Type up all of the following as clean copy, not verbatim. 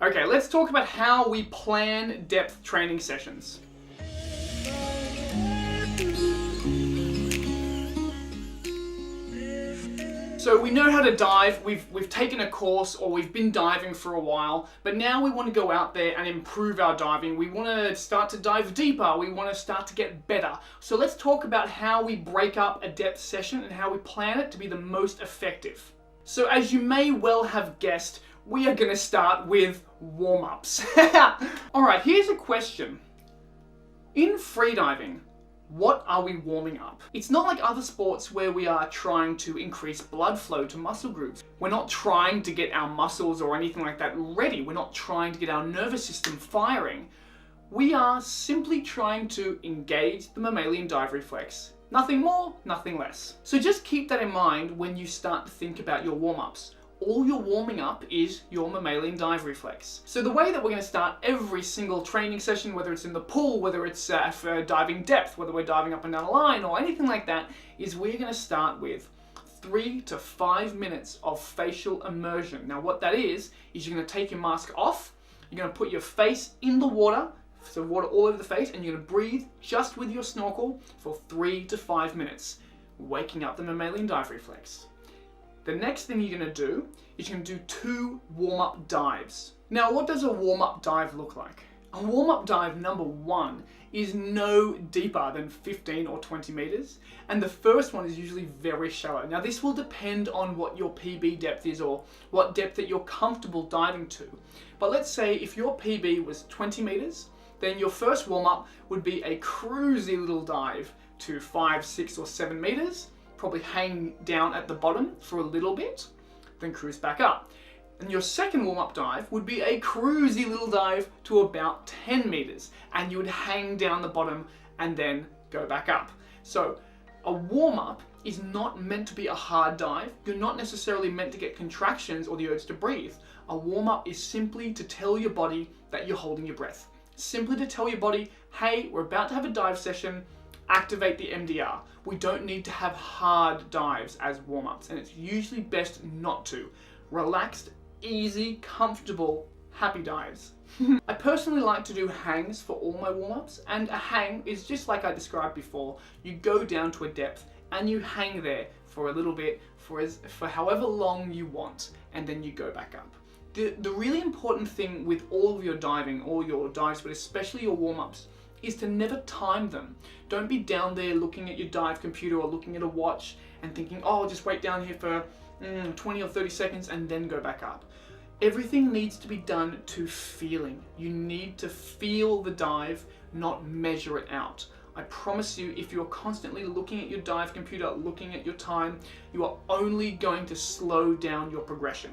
Okay, let's talk about how we plan depth training sessions. So we know how to dive, we've taken a course or we've been diving for a while, but now we want to go out there and improve our diving. We want to start to dive deeper, we want to start to get better. So let's talk about how we break up a depth session and how we plan it to be the most effective. So as you may well have guessed, we are going to start with warm-ups. Alright, here's a question. In freediving, what are we warming up? It's not like other sports where we are trying to increase blood flow to muscle groups. We're not trying to get our muscles or anything like that ready. We're not trying to get our nervous system firing. We are simply trying to engage the mammalian dive reflex. Nothing more, nothing less. So just keep that in mind when you start to think about your warm-ups. All you're warming up is your mammalian dive reflex. So the way that we're going to start every single training session, whether it's in the pool, whether it's for diving depth, whether we're diving up and down a line or anything like that, is we're going to start with 3 to 5 minutes of facial immersion. Now what that is you're going to take your mask off, you're going to put your face in the water, so water all over the face, and you're going to breathe just with your snorkel for 3 to 5 minutes, waking up the mammalian dive reflex. The next thing you're going to do is you're going to do 2 warm-up dives. Now, what does a warm-up dive look like? A warm-up dive, number 1, is no deeper than 15 or 20 meters, and the first one is usually very shallow. Now, this will depend on what your PB depth is or what depth that you're comfortable diving to. But let's say if your PB was 20 meters, then your first warm-up would be a cruisy little dive to 5, 6, or 7 meters. Probably hang down at the bottom for a little bit, then cruise back up. And your second warm-up dive would be a cruisy little dive to about 10 meters, and you would hang down the bottom and then go back up. So a warm-up is not meant to be a hard dive. You're not necessarily meant to get contractions or the urge to breathe. A warm-up is simply to tell your body that you're holding your breath. Simply to tell your body, hey, we're about to have a dive session, activate the MDR. We don't need to have hard dives as warm-ups, and it's usually best not to. Relaxed, easy, comfortable, happy dives. I personally like to do hangs for all my warm-ups, and a hang is just like I described before. You go down to a depth and you hang there for a little bit, for however long you want, and then you go back up. The really important thing with all of your diving, all your dives, but especially your warm-ups, is to never time them. Don't be down there looking at your dive computer or looking at a watch and thinking, oh, I'll just wait down here for 20 or 30 seconds and then go back up. Everything needs to be done to feeling. You need to feel the dive, not measure it out. I promise you, if you're constantly looking at your dive computer, looking at your time, you are only going to slow down your progression.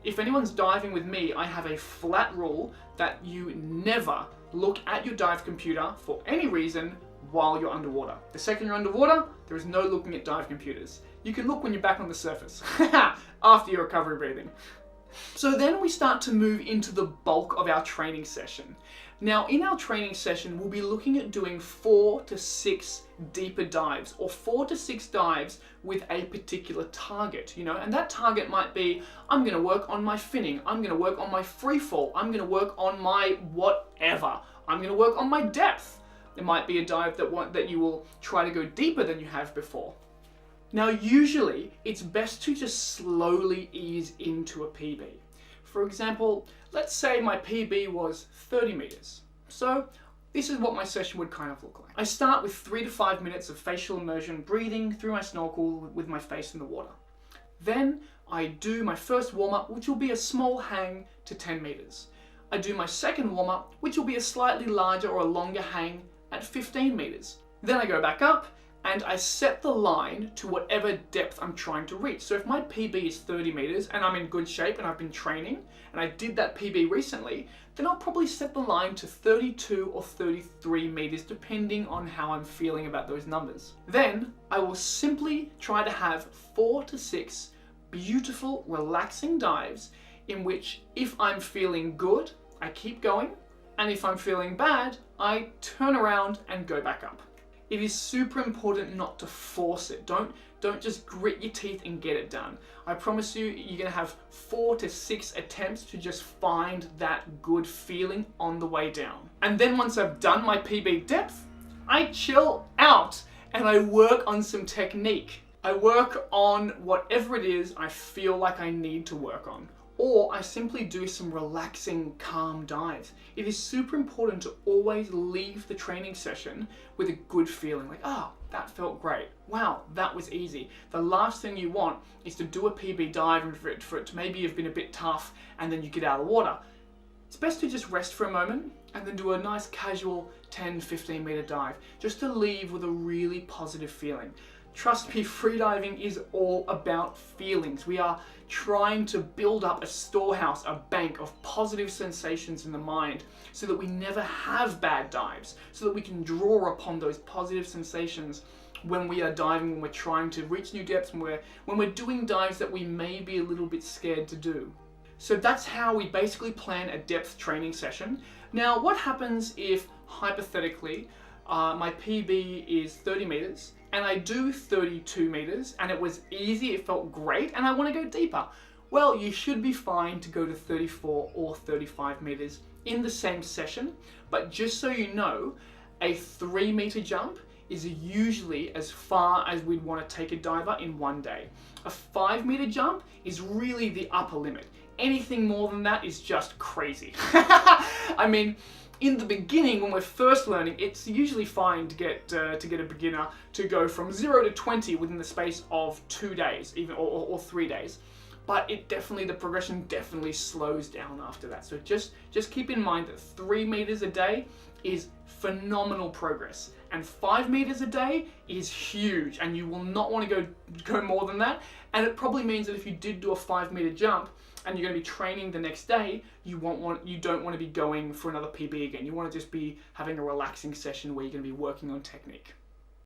If anyone's diving with me, I have a flat rule that you never look at your dive computer for any reason while you're underwater. The second you're underwater, there is no looking at dive computers. You can look when you're back on the surface, after your recovery breathing. So then we start to move into the bulk of our training session. Now in our training session, we'll be looking at doing 4 to 6 deeper dives, or 4 to 6 dives with a particular target, and that target might be, I'm going to work on my finning, I'm going to work on my free fall, I'm going to work on my whatever, I'm going to work on my depth. It might be a dive that you will try to go deeper than you have before. Now usually it's best to just slowly ease into a PB. For example, let's say my PB was 30 meters. So this is what my session would kind of look like. I start with 3 to 5 minutes of facial immersion, breathing through my snorkel with my face in the water. Then I do my first warm-up, which will be a small hang to 10 meters. I do my second warm-up, which will be a slightly larger or a longer hang at 15 meters. Then I go back up and I set the line to whatever depth I'm trying to reach. So if my PB is 30 meters and I'm in good shape and I've been training and I did that PB recently, then I'll probably set the line to 32 or 33 meters depending on how I'm feeling about those numbers. Then I will simply try to have 4 to 6 beautiful, relaxing dives in which if I'm feeling good, I keep going, and if I'm feeling bad, I turn around and go back up. It is super important not to force it. Don't just grit your teeth and get it done. I promise you, you're gonna have 4 to 6 attempts to just find that good feeling on the way down. And then once I've done my PB depth, I chill out and I work on some technique. I work on whatever it is I feel like I need to work on. Or I simply do some relaxing, calm dives. It is super important to always leave the training session with a good feeling, like, oh, that felt great. Wow, that was easy. The last thing you want is to do a PB dive and for it to maybe have been a bit tough and then you get out of the water. It's best to just rest for a moment and then do a nice casual 10-15 meter dive, just to leave with a really positive feeling. Trust me, freediving is all about feelings. We are trying to build up a storehouse, a bank of positive sensations in the mind so that we never have bad dives, so that we can draw upon those positive sensations when we are diving, when we're trying to reach new depths, when we're doing dives that we may be a little bit scared to do. So that's how we basically plan a depth training session. Now, what happens if, hypothetically, my PB is 30 meters and I do 32 meters and it was easy, it felt great, and I want to go deeper? Well, you should be fine to go to 34 or 35 meters in the same session, but just so you know, a 3 meter jump is usually as far as we'd want to take a diver in one day. A 5 meter jump is really the upper limit. Anything more than that is just crazy. I mean, in the beginning, when we're first learning, it's usually fine to get a beginner to go from 0 to 20 within the space of 2 days, even or 3 days. But the progression definitely slows down after that. So just keep in mind that 3 meters a day is phenomenal progress, and 5 meters a day is huge, and you will not want to go more than that. And it probably means that if you did do a 5 meter jump and you're going to be training the next day, you don't want to be going for another PB again. You want to just be having a relaxing session where you're going to be working on technique.